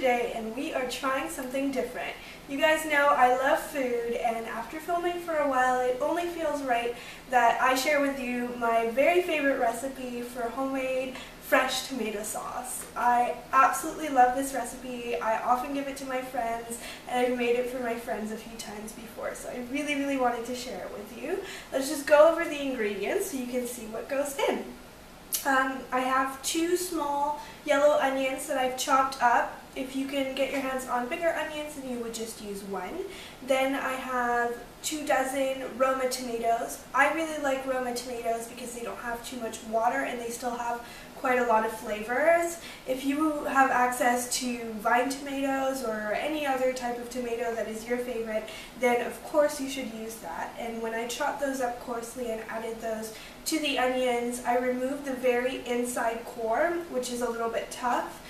today and we are trying something different. You guys know I love food, and after filming for a while it only feels right that I share with you my very favorite recipe for homemade fresh tomato sauce. I absolutely love this recipe. I often give it to my friends, and I've made it for my friends a few times before, so I really wanted to share it with you. Let's just go over the ingredients so you can see what goes in. I have 2 small yellow onions that I've chopped up. If you can get your hands on bigger onions, then you would just use 1. Then I have 2 dozen Roma tomatoes. I really like Roma tomatoes because they don't have too much water and they still have quite a lot of flavors. If you have access to vine tomatoes or any other type of tomato that is your favorite, then of course you should use that. And when I chopped those up coarsely and added those to the onions, I removed the very inside core, which is a little bit tough,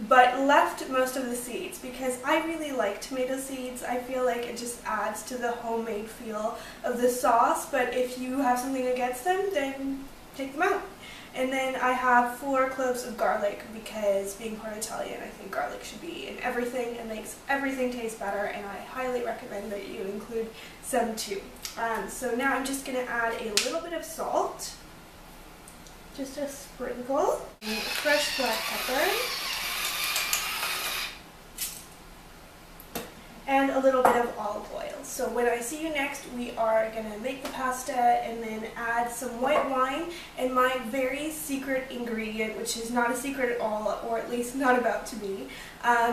but left most of the seeds because I really like tomato seeds. I feel like it just adds to the homemade feel of the sauce, but if you have something against them, then take them out. And then I have 4 cloves of garlic because, being part Italian, I think garlic should be in everything. It makes everything taste better, and I highly recommend that you include some too. So now I'm just going to add a little bit of salt, just a sprinkle, and fresh black pepper, and a little bit of olive oil. So when I see you next, we are going to make the pasta and then add some white wine and my very secret ingredient, which is not a secret at all, or at least not about to be.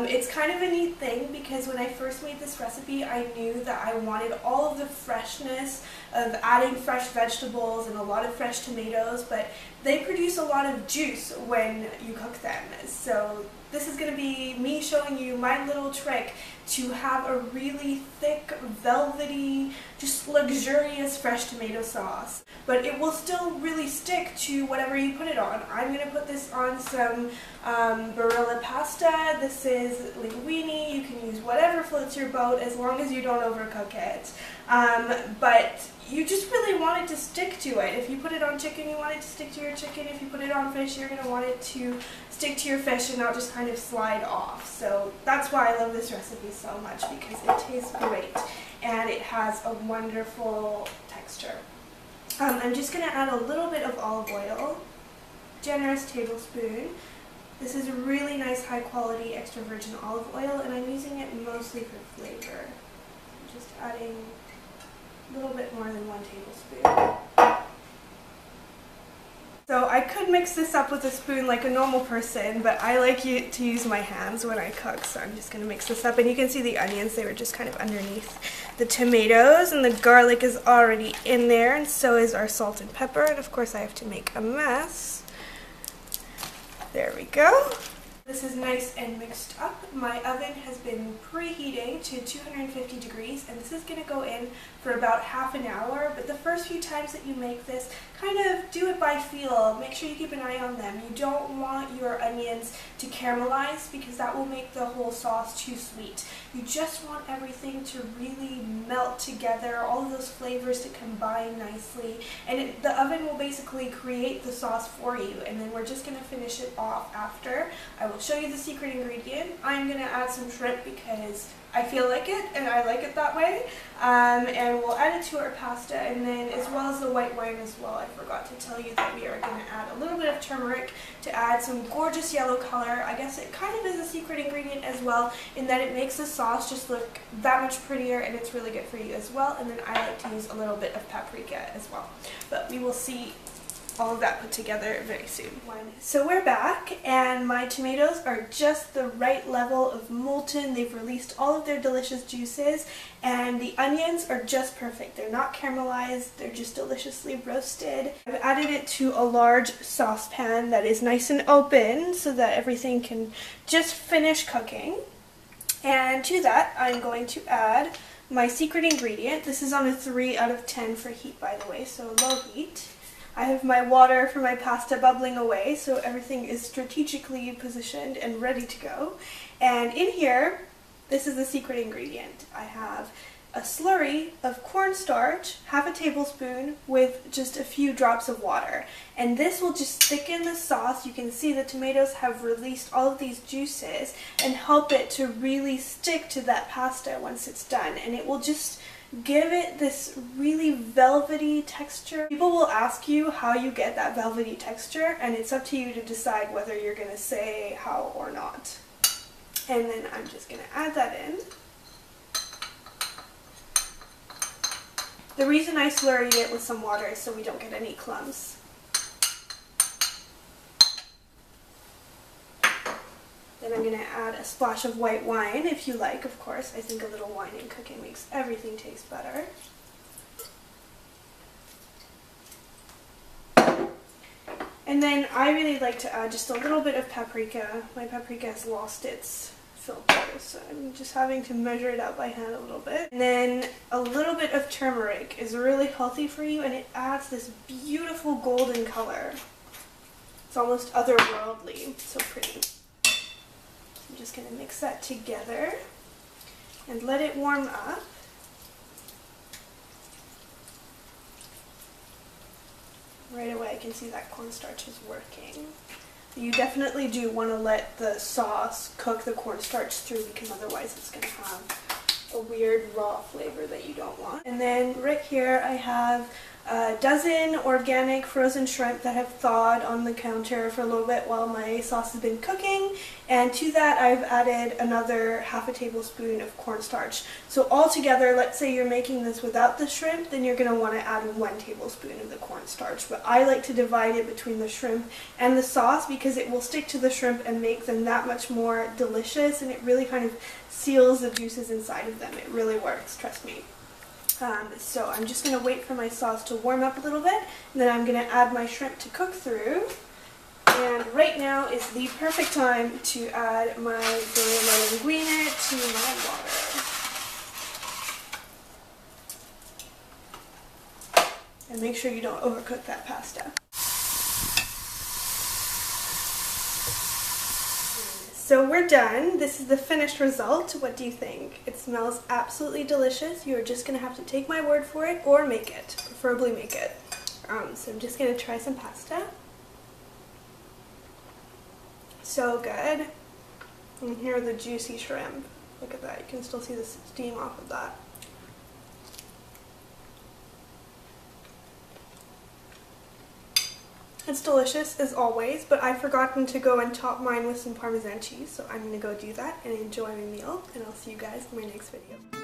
It's kind of a neat thing because when I first made this recipe, I knew that I wanted all of the freshness of adding fresh vegetables and a lot of fresh tomatoes, but they produce a lot of juice when you cook them. So this is going to be me showing you my little trick to have a really thick, velvety, just luxurious fresh tomato sauce. But it will still really stick to whatever you put it on. I'm going to put this on some Barilla pasta. This is linguine. You can use whatever floats your boat as long as you don't overcook it. But you just really want it to stick to it. If you put it on chicken, you want it to stick to your chicken. If you put it on fish, you're going to want it to stick to your fish and not just kind of slide off. So that's why I love this recipe so much, because it tastes great and it has a wonderful texture. I'm just going to add a little bit of olive oil, generous tablespoon. This is really nice high quality extra virgin olive oil, and I'm using it mostly for flavor. I'm just adding a little bit more than 1 tablespoon. So I could mix this up with a spoon like a normal person, but I like to use my hands when I cook, so I'm just going to mix this up. And you can see the onions, they were just kind of underneath the tomatoes, and the garlic is already in there, and so is our salt and pepper, and of course I have to make a mess. There we go. This is nice and mixed up. My oven has been preheating to 250 degrees, and this is going to go in for about half an hour, but the first few times that you make this, kind of do it by feel. Make sure you keep an eye on them. You don't want your onions to caramelize because that will make the whole sauce too sweet. You just want everything to really melt together, all of those flavors to combine nicely, and the oven will basically create the sauce for you, and then we're just going to finish it off after. I will show you the secret ingredient. I'm going to add some shrimp because I feel like it and I like it that way, and we'll add it to our pasta, and then as well as the white wine as well. I forgot to tell you that we are going to add a little bit of turmeric to add some gorgeous yellow color. I guess it kind of is a secret ingredient as well in that it makes the sauce just look that much prettier, and it's really good for you as well. And then I like to use a little bit of paprika as well, but we will see all of that put together very soon. So we're back, and my tomatoes are just the right level of molten. They've released all of their delicious juices, and the onions are just perfect. They're not caramelized, they're just deliciously roasted. I've added it to a large saucepan that is nice and open so that everything can just finish cooking. And to that, I'm going to add my secret ingredient. This is on a 3 out of 10 for heat, by the way, so low heat. I have my water for my pasta bubbling away, so everything is strategically positioned and ready to go. And in here, this is the secret ingredient. I have a slurry of cornstarch, half a tablespoon, with just a few drops of water. And this will just thicken the sauce. You can see the tomatoes have released all of these juices and help it to really stick to that pasta once it's done. And it will just give it this really velvety texture. People will ask you how you get that velvety texture, and it's up to you to decide whether you're going to say how or not. And then I'm just going to add that in. The reason I slurried it with some water is so we don't get any clumps. Then I'm going to add a splash of white wine, if you like, of course. I think a little wine in cooking makes everything taste better. And then I really like to add just a little bit of paprika. My paprika has lost its filter, so I'm just having to measure it out by hand a little bit. And then a little bit of turmeric is really healthy for you, and it adds this beautiful golden color. It's almost otherworldly, so pretty. I'm just going to mix that together and let it warm up. Right away I can see that cornstarch is working. You definitely do want to let the sauce cook the cornstarch through, because otherwise it's going to have a weird raw flavor that you don't want. And then right here I have a dozen organic frozen shrimp that have thawed on the counter for a little bit while my sauce has been cooking, and to that I've added another half a tablespoon of cornstarch. So altogether, let's say you're making this without the shrimp, then you're going to want to add 1 tablespoon of the cornstarch, but I like to divide it between the shrimp and the sauce because it will stick to the shrimp and make them that much more delicious, and it really kind of seals the juices inside of them. It really works, trust me. So I'm just going to wait for my sauce to warm up a little bit, and then I'm going to add my shrimp to cook through. And right now is the perfect time to add my Barilla linguine to my water. And make sure you don't overcook that pasta. So we're done. This is the finished result. What do you think? It smells absolutely delicious. You're just going to have to take my word for it or make it. Preferably make it. So I'm just going to try some pasta. So good. And here are the juicy shrimp. Look at that. You can still see the steam off of that. It's delicious as always, but I've forgotten to go and top mine with some Parmesan cheese, so I'm going to go do that and enjoy my meal, and I'll see you guys in my next video.